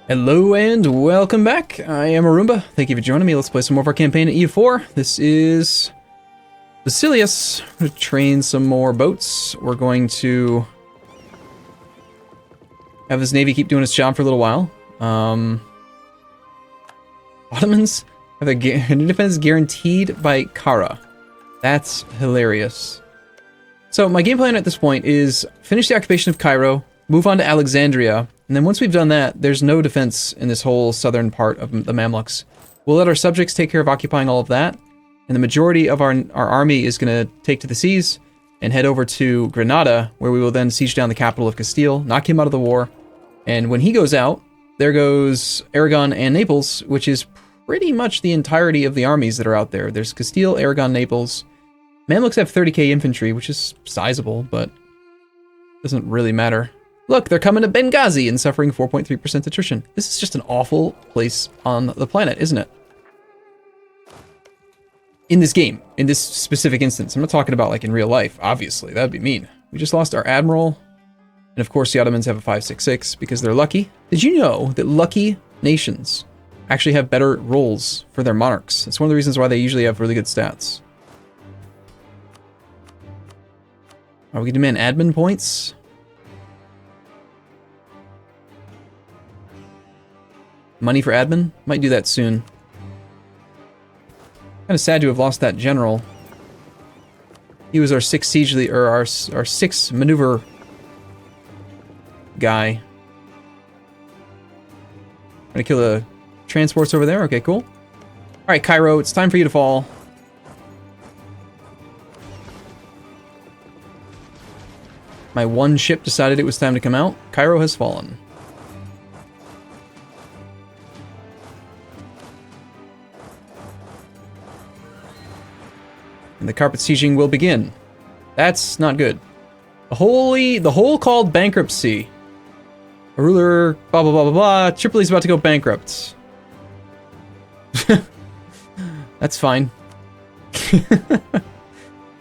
Hello and welcome back. I am Arumba. Thank you for joining me. Let's play some more of our campaign at EU4. This is Basileus. We're going to train some more boats. We're going to have this navy keep doing its job for a little while. Ottomans have their independence guaranteed by Kara. That's hilarious. So my game plan at this point is finish the occupation of Cairo, move on to Alexandria, and then once we've done that, there's no defense in this whole southern part of the Mamluks. We'll let our subjects take care of occupying all of that, and the majority of our army is going to take to the seas and head over to Granada, where we will then siege down the capital of Castile, knock him out of the war, and when he goes out, there goes Aragon and Naples, which is pretty much the entirety of the armies that are out there. There's Castile, Aragon, Naples. Mamluks have 30k infantry, which is sizable, but doesn't really matter. Look, they're coming to Benghazi and suffering 4.3% attrition. This is just an awful place on the planet, isn't it? In this game, in this specific instance. I'm not talking about like in real life, obviously. That'd be mean. We just lost our admiral. And of course the Ottomans have a 566 because they're lucky. Did you know that lucky nations actually have better rolls for their monarchs? It's one of the reasons why they usually have really good stats. We can demand admin points. Money for admin? Might do that soon. Kind of sad to have lost that general. He was our 6th siege leader, or our 6th maneuver guy. Gonna kill the transports over there. Okay, cool. Alright, Cairo, it's time for you to fall. My one ship decided it was time to come out. Cairo has fallen. And the carpet sieging will begin. That's not good. The whole called bankruptcy. A ruler, blah, blah, blah, blah, blah. Tripoli's about to go bankrupt. That's fine.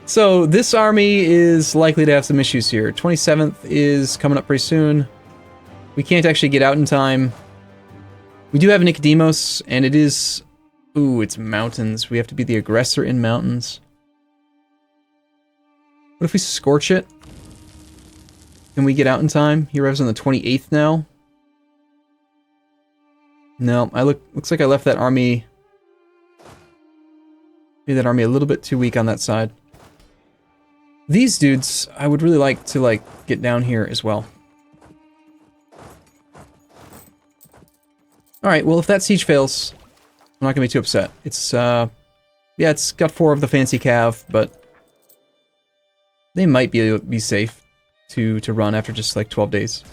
So this army is likely to have some issues here. 27th is coming up pretty soon. We can't actually get out in time. We do have Nicodemus, and it is... Ooh, it's mountains. We have to be the aggressor in mountains. What if we scorch it? Can we get out in time? He arrives on the 28th now. No, looks like I left that army... Maybe that army a little bit too weak on that side. These dudes, I would really like to, get down here as well. Alright, well, if that siege fails, I'm not gonna be too upset. It's, yeah, it's got 4 of the fancy cav, but... They might be safe to run after just, 12 days.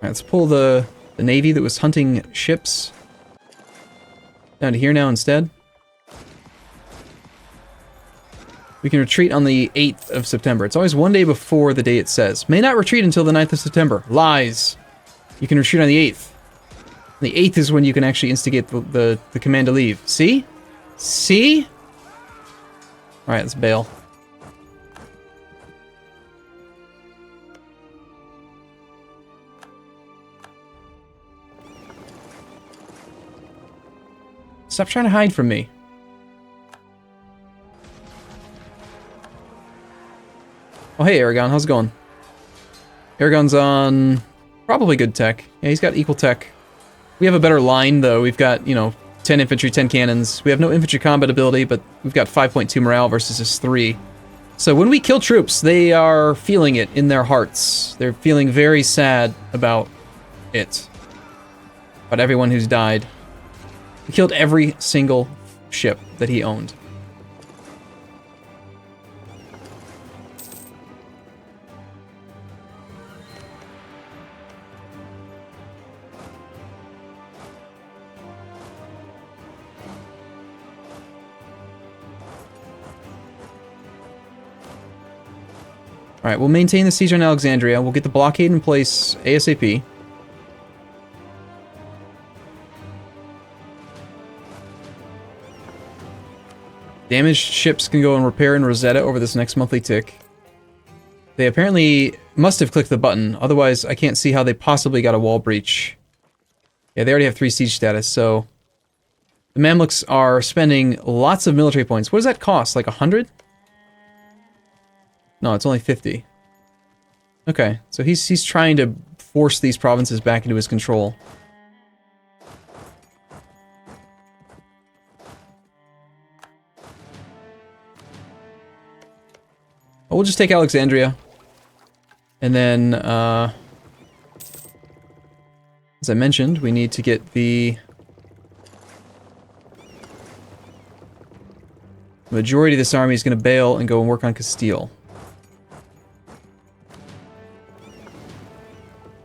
Alright, let's pull the navy that was hunting ships down to here now instead. We can retreat on the 8th of September. It's always one day before the day it says. May not retreat until the 9th of September. Lies. You can retreat on the 8th. The 8th is when you can actually instigate the command to leave. See? See? Alright, let's bail. Stop trying to hide from me. Oh, hey, Aragon, how's it going? Aragon's on probably good tech. Yeah, he's got equal tech. We have a better line, though. We've got, 10 infantry, 10 cannons. We have no infantry combat ability, but we've got 5.2 morale versus his 3. So when we kill troops, they are feeling it in their hearts. They're feeling very sad about it. About everyone who's died. We killed every single ship that he owned. Alright, we'll maintain the siege on Alexandria. We'll get the blockade in place ASAP. Damaged ships can go and repair in Rosetta over this next monthly tick. They apparently must have clicked the button, otherwise I can't see how they possibly got a wall breach. Yeah, they already have 3 siege status, so... The Mamluks are spending lots of military points. What does that cost? Like 100? No, it's only 50. Okay, so he's trying to force these provinces back into his control. Well, we'll just take Alexandria. And then, as I mentioned, we need to get the majority of this army is going to bail and go and work on Castile.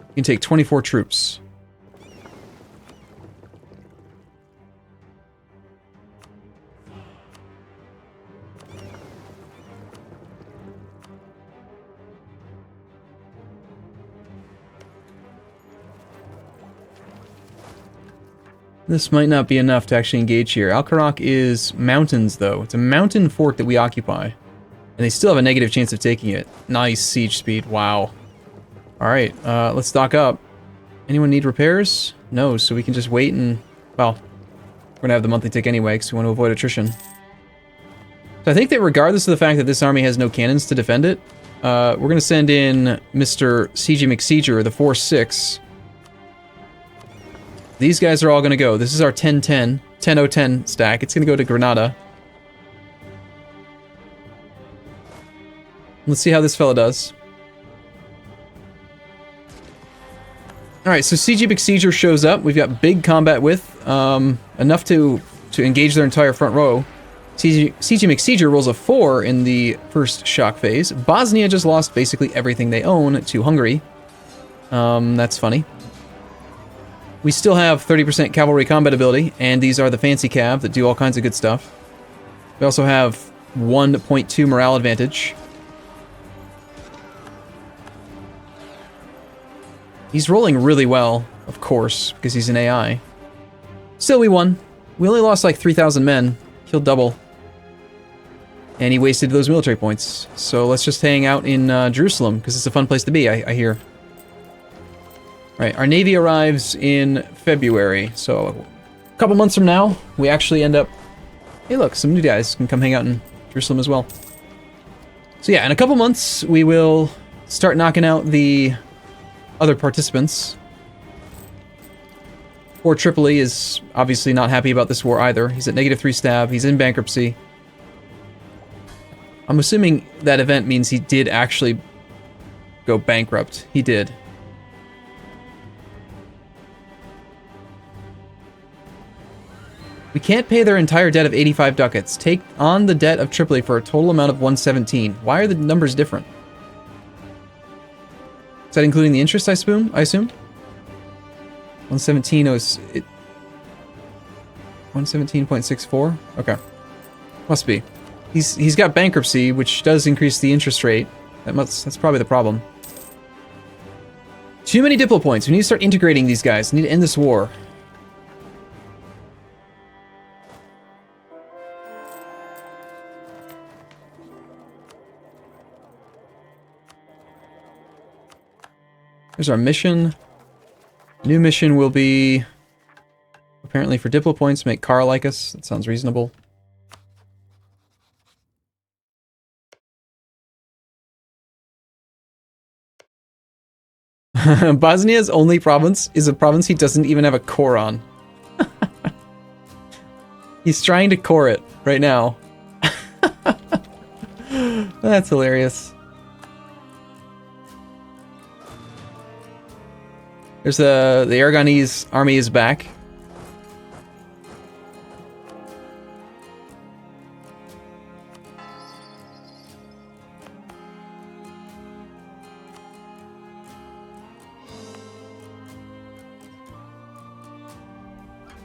You can take 24 troops. This might not be enough to actually engage here. Al-Karak is mountains, though. It's a mountain fort that we occupy. And they still have a negative chance of taking it. Nice siege speed. Wow. Alright, let's stock up. Anyone need repairs? No, so we can just wait and... Well, we're gonna have the monthly tick anyway, because we want to avoid attrition. So I think that regardless of the fact that this army has no cannons to defend it, we're gonna send in Mr. Siege McSieger, the 4-6. These guys are all going to go. This is our 10-10, 10-0-10 stack. It's going to go to Granada. Let's see how this fella does. Alright, so CG McSieger shows up. We've got big combat with, enough to engage their entire front row. CG McSieger rolls a 4 in the first shock phase. Bosnia just lost basically everything they own to Hungary. That's funny. We still have 30% cavalry combat ability, and these are the fancy cav that do all kinds of good stuff. We also have 1.2 morale advantage. He's rolling really well, of course, because he's an AI. Still, we won. We only lost like 3,000 men. Killed double. And he wasted those military points. So let's just hang out in Jerusalem, because it's a fun place to be, I hear. Right, our navy arrives in February, so a couple months from now, we actually end up... Hey look, some new guys can come hang out in Jerusalem as well. So yeah, in a couple months, we will start knocking out the other participants. Poor Tripoli is obviously not happy about this war either. He's at -3 stab, he's in bankruptcy. I'm assuming that event means he did actually go bankrupt. He did. We can't pay their entire debt of 85 ducats. Take on the debt of Tripoli for a total amount of 117. Why are the numbers different? Is that including the interest, I assume? 117 is... 117.64? Okay. Must be. He's got bankruptcy, which does increase the interest rate. That's probably the problem. Too many diplo points. We need to start integrating these guys. We need to end this war. Here's our mission. New mission will be, apparently for diplo points, make Kara like us. That sounds reasonable. Bosnia's only province is a province he doesn't even have a core on. He's trying to core it right now. That's hilarious. There's the Aragonese army is back.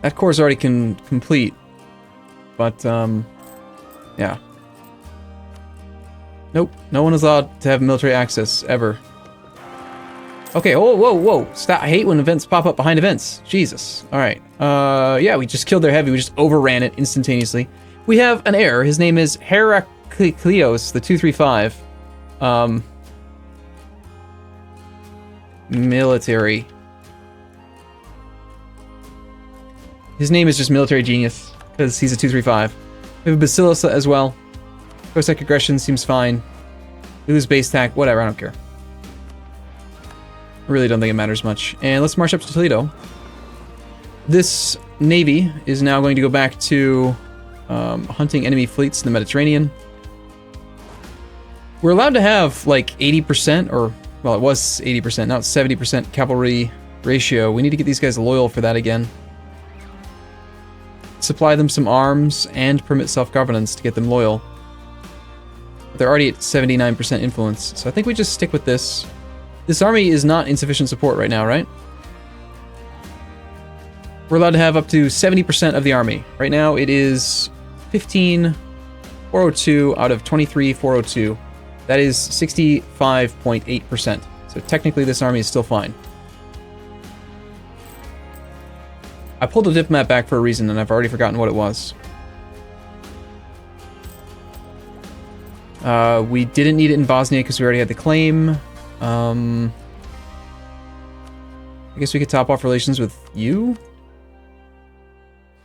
That core is already complete, but yeah. Nope, no one is allowed to have military access ever. Okay, oh, whoa. Stop. I hate when events pop up behind events. Jesus. Alright. Yeah, we just killed their heavy. We just overran it instantaneously. We have an heir. His name is Heraklios, the 235. Military. His name is just Military Genius, because he's a 235. We have a Basileus as well. Cossack aggression seems fine. We lose base attack, whatever, I don't care. I really don't think it matters much. And let's march up to Toledo. This navy is now going to go back to hunting enemy fleets in the Mediterranean. We're allowed to have like 80%, or, well, it was 80%, now it's 70% cavalry ratio. We need to get these guys loyal for that again. Supply them some arms and permit self-governance to get them loyal. But they're already at 79% influence, so I think we just stick with this. This army is not insufficient support right now, right? We're allowed to have up to 70% of the army. Right now it is 15,402 out of 23,402. That is 65.8%. So technically this army is still fine. I pulled a diplomat back for a reason, and I've already forgotten what it was. We didn't need it in Bosnia because we already had the claim. I guess we could top off relations with you?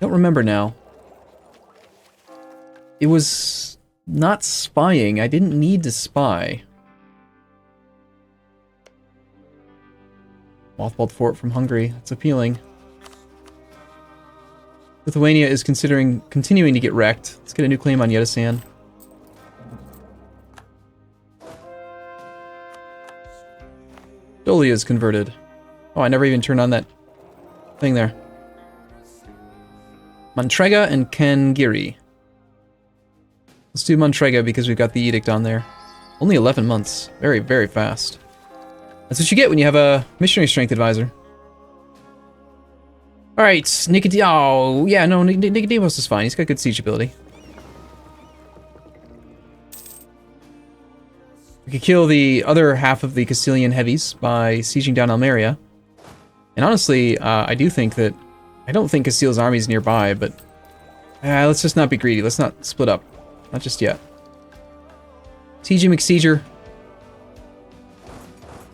Don't remember now. It was not spying. I didn't need to spy. Mothballed fort from Hungary. That's appealing. Lithuania is continuing to get wrecked. Let's get a new claim on Yedisan. Dolia is converted. Oh, I never even turned on that thing there. Mantrega and Kangiri. Let's do Mantrega because we've got the edict on there. Only 11 months. Very, very fast. That's what you get when you have a missionary strength advisor. Alright, Nicodemus. Oh, yeah, no, Nicodemus is fine. He's got good siege ability. We could kill the other half of the Castilian heavies by sieging down Almeria. And honestly, I do think that... I don't think Castile's army is nearby, but... let's just not be greedy. Let's not split up. Not just yet. Siege McSieger.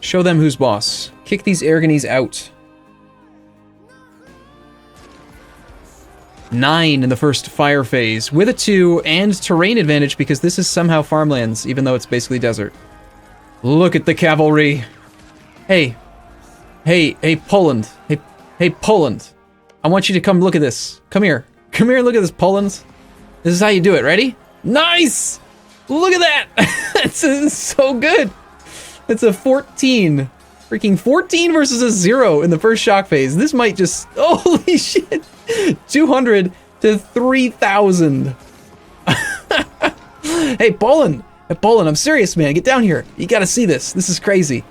Show them who's boss. Kick these Aragonese out. 9 in the first fire phase, with a 2 and terrain advantage because this is somehow farmlands, even though it's basically desert. Look at the cavalry. Hey, Poland. Hey, Poland. I want you to come look at this. Come here. Come here and look at this, Poland. This is how you do it. Ready? Nice! Look at that! It's so good. It's a 14. Freaking 14 versus a 0 in the first shock phase. This might just... Holy shit! 200 to 3,000. Hey, Poland! Hey, Poland, I'm serious, man. Get down here. You gotta see this. This is crazy.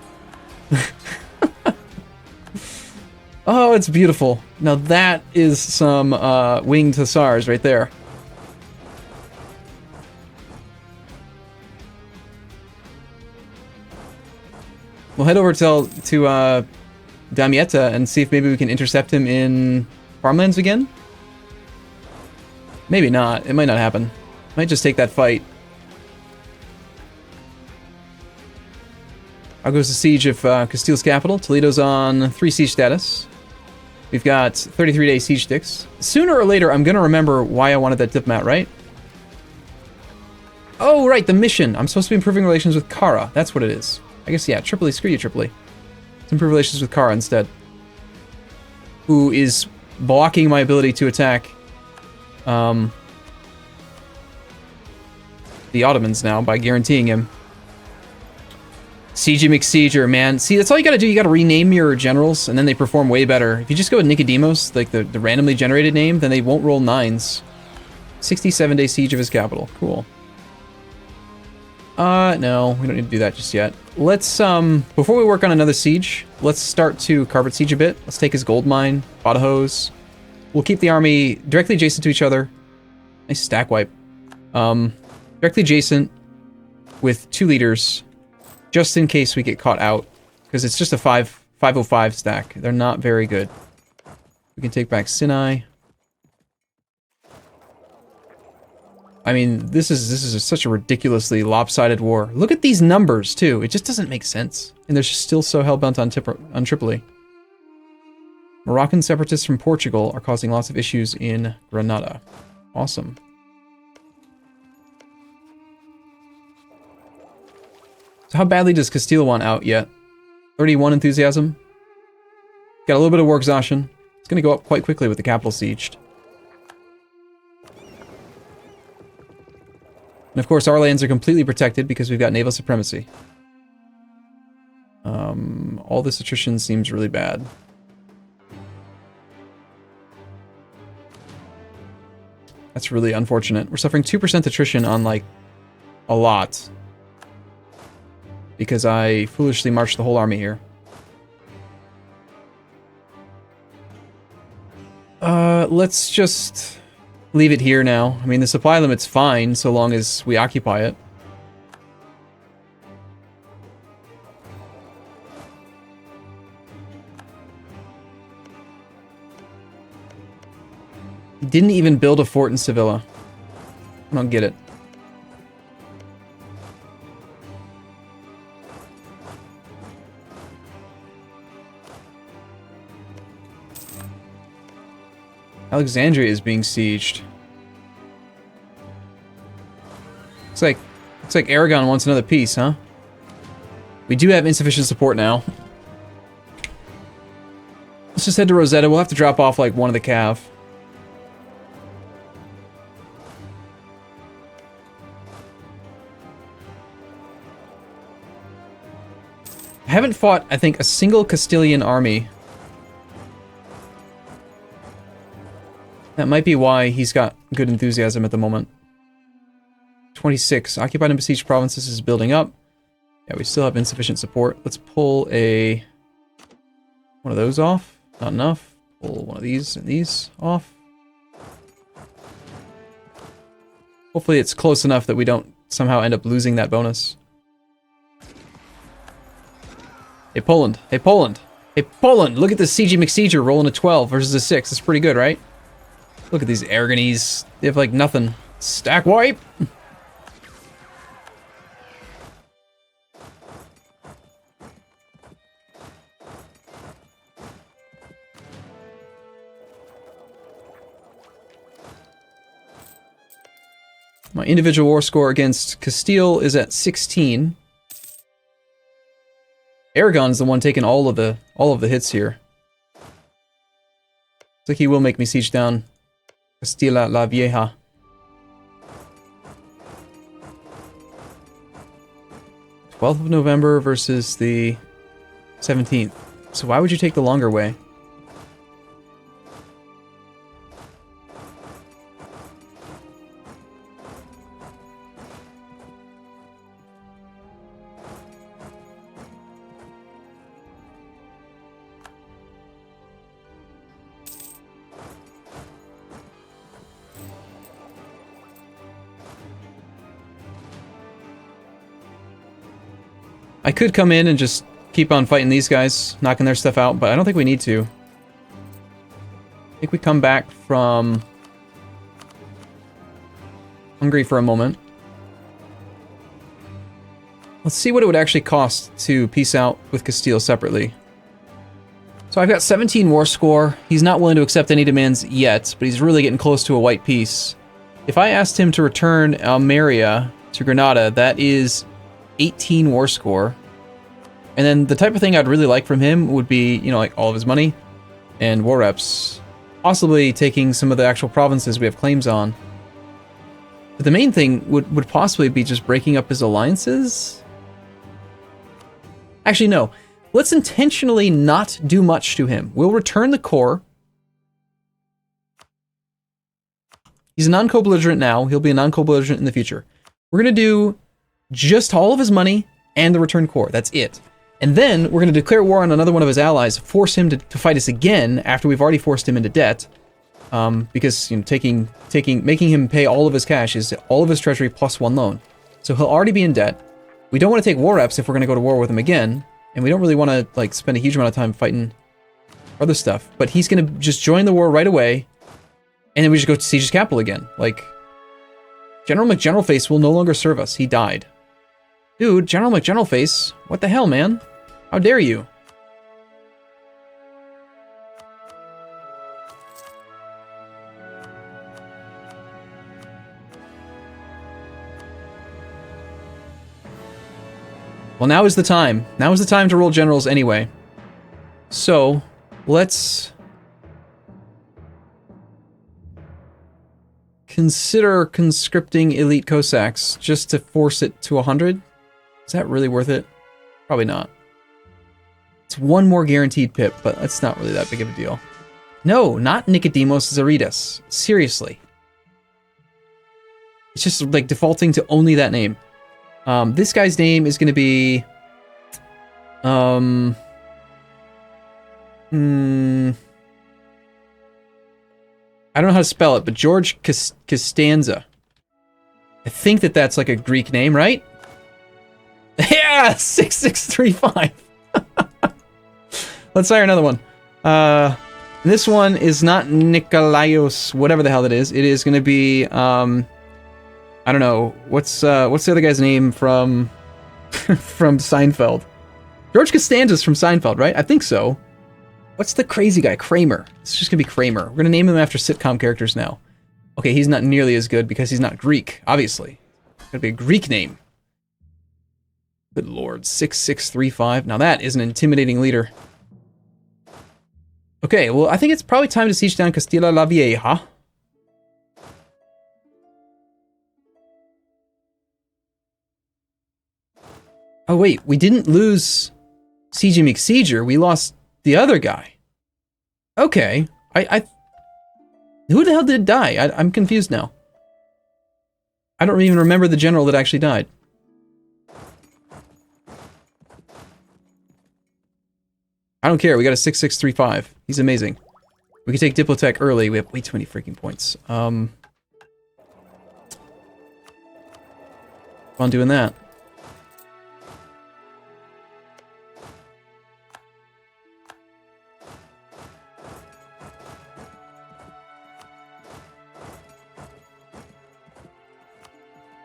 Oh, it's beautiful. Now that is some winged hussars right there. We'll head over to Damietta and see if maybe we can intercept him in farmlands again? Maybe not. It might not happen. Might just take that fight. How goes the siege of Castile's capital? Toledo's on 3 siege status. We've got 33-day siege sticks. Sooner or later, I'm going to remember why I wanted that diplomat, right? Oh, right, the mission. I'm supposed to be improving relations with Kara. That's what it is. I guess, yeah, Tripoli. Screw you, Tripoli. Let's improve relations with Kara instead. Who is blocking my ability to attack the Ottomans now by guaranteeing him. Siege McSieger, man. See, that's all you gotta do. You gotta rename your generals, and then they perform way better. If you just go with Nicodemus, like the randomly generated name, then they won't roll 9s. 67-day siege of his capital. Cool. No, we don't need to do that just yet. Let's, before we work on another siege, let's start to carpet siege a bit. Let's take his gold mine, Badajoz. We'll keep the army directly adjacent to each other. Nice stack wipe. Directly adjacent with 2 leaders, just in case we get caught out, because it's just a 505 stack. They're not very good. We can take back Sinai. I mean, this is such a ridiculously lopsided war. Look at these numbers, too. It just doesn't make sense. And they're still so hell-bent on Tripoli. Moroccan separatists from Portugal are causing lots of issues in Granada. Awesome. So how badly does Castile want out yet? 31 enthusiasm. Got a little bit of war exhaustion. It's going to go up quite quickly with the capital sieged. And of course, our lands are completely protected because we've got naval supremacy. All this attrition seems really bad. That's really unfortunate. We're suffering 2% attrition on, like, a lot. Because I foolishly marched the whole army here. Let's just leave it here now. I mean, the supply limit's fine so long as we occupy it. He didn't even build a fort in Sevilla. I don't get it. Alexandria is being sieged. Looks like Aragon wants another piece, huh? We do have insufficient support now. Let's just head to Rosetta. We'll have to drop off like one of the cav. I haven't fought, I think, a single Castilian army. That might be why he's got good enthusiasm at the moment. 26. Occupied and besieged provinces is building up. Yeah, we still have insufficient support. Let's pull one of those off. Not enough. Pull one of these and these off. Hopefully it's close enough that we don't somehow end up losing that bonus. Hey, Poland. Hey, Poland. Hey, Poland! Look at this CG McSieger rolling a 12 versus a 6. That's pretty good, right? Look at these Aragonese. They have, like, nothing. Stack wipe! My individual war score against Castile is at 16. Aragon is the one taking all of the hits here. Looks like he will make me siege down Castilla la Vieja. '12th of November versus the 17th. So why would you take the longer way? I could come in and just keep on fighting these guys, knocking their stuff out, but I don't think we need to. I think we come back from Hungary for a moment. Let's see what it would actually cost to peace out with Castile separately. So I've got 17 war score. He's not willing to accept any demands yet, but he's really getting close to a white peace. If I asked him to return Almeria to Granada, that is 18 war score. And then the type of thing I'd really like from him would be, you know, like all of his money and war reps. Possibly taking some of the actual provinces we have claims on. But the main thing would possibly be just breaking up his alliances. Actually, no. Let's intentionally not do much to him. We'll return the core. He's a non-co-belligerent now. He'll be a non-co-belligerent in the future. We're going to do just all of his money and the return core. That's it. And then we're going to declare war on another one of his allies, force him to fight us again after we've already forced him into debt. Because, you know, making him pay all of his cash is all of his treasury plus one loan. So he'll already be in debt. We don't want to take war reps if we're going to go to war with him again. And we don't really want to, like, spend a huge amount of time fighting other stuff. But he's going to just join the war right away. And then we just go to siege his capital again. Like, General McGeneralface will no longer serve us. He died. Dude, General McGeneralface, what the hell, man? How dare you? Well, now is the time. Now is the time to roll generals anyway. So, let's consider conscripting elite Cossacks just to force it to 100. Is that really worth it? Probably not. It's one more guaranteed pip, but that's not really that big of a deal. No, not Nicodemus Zaridas. Seriously. It's just like defaulting to only that name. This guy's name is going to be... I don't know how to spell it, but George Costanza. I think that's like a Greek name, right? Yeah! 6635! Let's hire another one. This one is not Nikolaios, whatever the hell it is. It is going to be, I don't know. What's the other guy's name from from Seinfeld? George Costanza's from Seinfeld, right? I think so. What's the crazy guy? Kramer. It's just gonna be Kramer. We're gonna name him after sitcom characters now. Okay, he's not nearly as good because he's not Greek, obviously. It's gonna be a Greek name. Good lord, 6635. Now that is an intimidating leader. Okay, well, I think it's probably time to siege down Castilla la Vieja. Oh wait, we didn't lose Siege McSieger, we lost the other guy. Okay, who the hell did die? I'm confused now. I don't even remember the general that actually died. I don't care, we got a 6635. He's amazing. We can take Diplotech early, we have way too many freaking points. On doing that.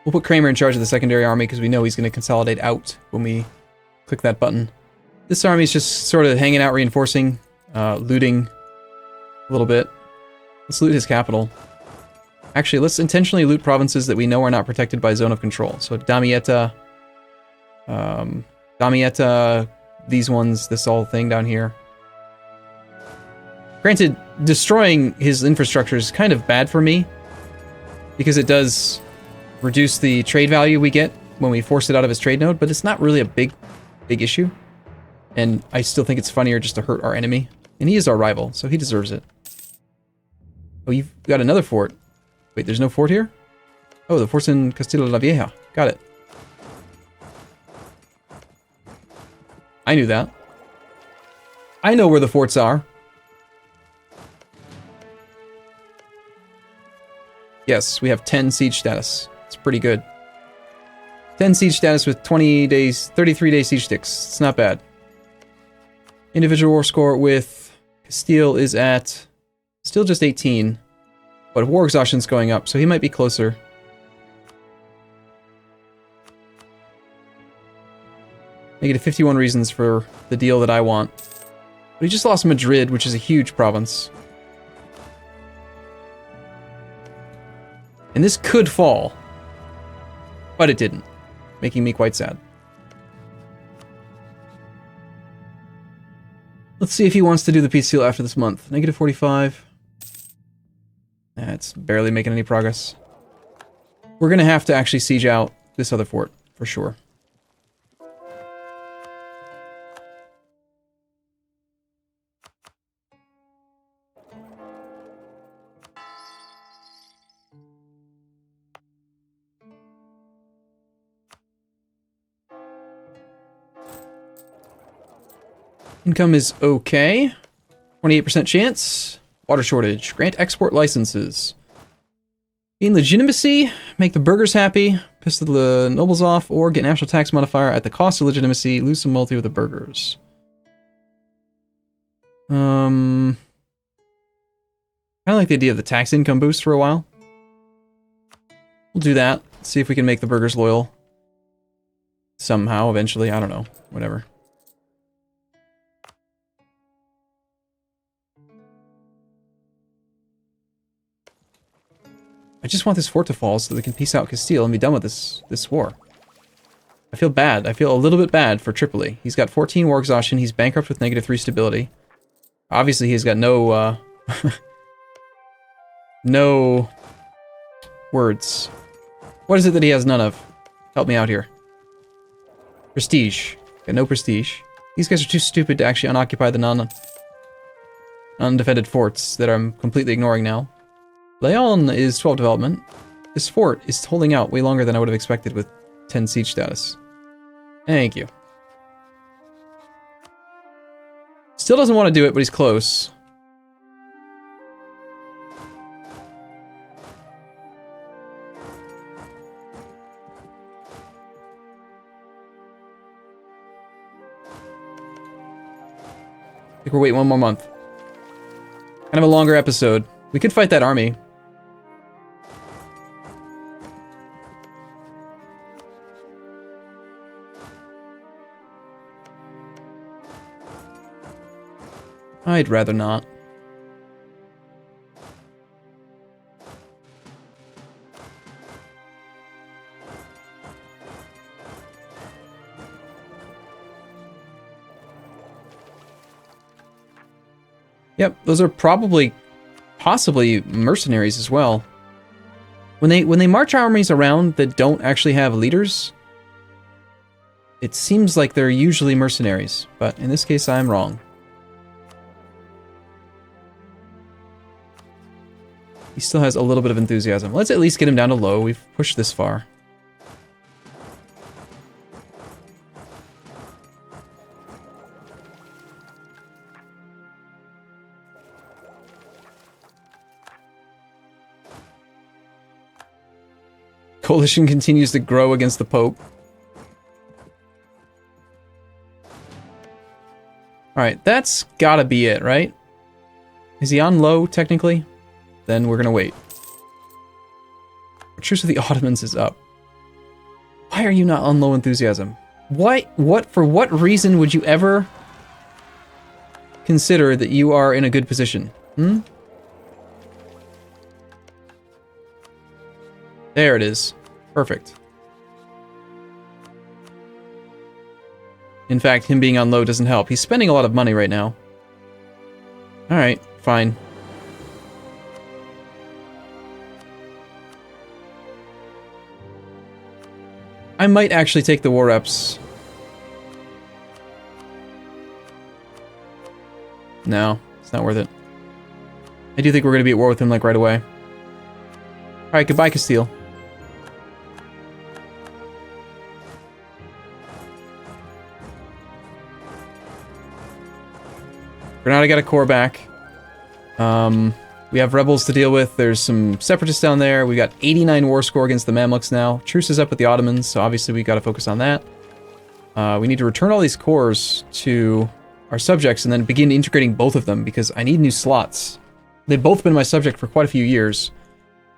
We'll put Kramer in charge of the secondary army because we know he's going to consolidate out when we click that button. This army is just sort of hanging out, reinforcing, looting a little bit. Let's loot his capital. Actually, let's intentionally loot provinces that we know are not protected by zone of control. So Damietta, these ones, this whole thing down here. Granted, destroying his infrastructure is kind of bad for me because it does reduce the trade value we get when we force it out of his trade node, but it's not really a big issue. And I still think it's funnier just to hurt our enemy. And he is our rival, so he deserves it. Oh, you've got another fort. Wait, there's no fort here? Oh, the fort's in Castilla la Vieja. Got it. I knew that. I know where the forts are. Yes, we have 10 siege status. It's pretty good. 10 siege status with 20 days, 33 day siege sticks. It's not bad. Individual war score with Castile is at still just 18, but war exhaustion's going up, so he might be closer. Negative 51 reasons for the deal that I want. But he just lost Madrid, which is a huge province. And this could fall. But it didn't, making me quite sad. Let's see if he wants to do the peace deal after this month. Negative 45. It's barely making any progress. We're going to have to actually siege out this other fort, for sure. Income is okay. 28% chance. Water shortage. Grant export licenses. Gain legitimacy. Make the burghers happy. Piss the nobles off. Or get national tax modifier at the cost of legitimacy. Lose some multi with the burghers. I kind of like the idea of the tax income boost for a while. We'll do that. See if we can make the burgers loyal. Somehow, eventually. I don't know. Whatever. I just want this fort to fall so that we can peace out Castile and be done with this war. I feel bad. I feel a little bit bad for Tripoli. He's got 14 war exhaustion. He's bankrupt with -3 stability. Obviously, he's got no, no words. What is it that he has none of? Help me out here. Prestige. Got no prestige. These guys are too stupid to actually unoccupy the undefended forts that I'm completely ignoring now. Leon is 12 development. This fort is holding out way longer than I would have expected with 10 siege status. Thank you. Still doesn't want to do it, but he's close. I think we're waiting one more month. Kind of a longer episode. We could fight that army. I'd rather not. Yep, those are possibly mercenaries as well. When they march armies around that don't actually have leaders, it seems like they're usually mercenaries, but in this case I'm wrong. He still has a little bit of enthusiasm. Let's at least get him down to low. We've pushed this far. Coalition continues to grow against the Pope. Alright, that's gotta be it, right? Is he on low, technically? Then we're gonna wait. Truce with the Ottomans is up. Why are you not on low enthusiasm? For what reason would you ever consider that you are in a good position? Hmm? There it is. Perfect. In fact, him being on low doesn't help. He's spending a lot of money right now. Alright, fine. I might actually take the war reps. No, it's not worth it. I do think we're going to be at war with him, like, right away. Alright, goodbye, Castile. Granada got a core back. We have rebels to deal with. There's some separatists down there. We got 89 war score against the Mamluks now. Truce is up with the Ottomans, so obviously we got to focus on that. We need to return all these cores to our subjects and then begin integrating both of them because I need new slots. They've both been my subject for quite a few years.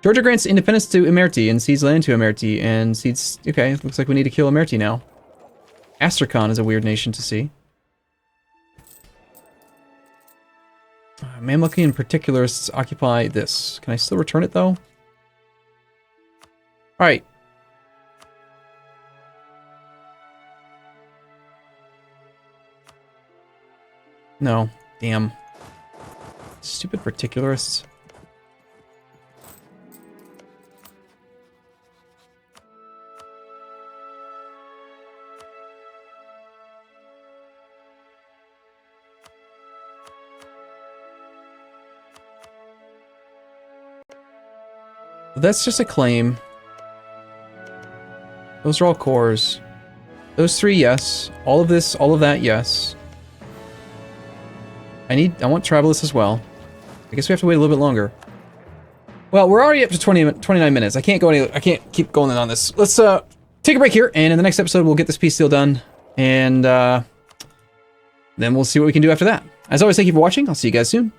Georgia grants independence to Imerti and cedes land to Imerti and cedes... Okay, looks like we need to kill Imerti now. Astrakhan is a weird nation to see. Mamlukian particularists occupy this. Can I still return it, though? Alright. No. Damn. Stupid particularists. That's just a claim. Those are all cores. Those three, yes. All of this, all of that, yes. I want Travelers as well. I guess we have to wait a little bit longer. Well, we're already up to 29 minutes. I can't keep going on this. Let's take a break here, and in the next episode we'll get this peace deal done, and then we'll see what we can do after that. As always, thank you for watching. I'll see you guys soon.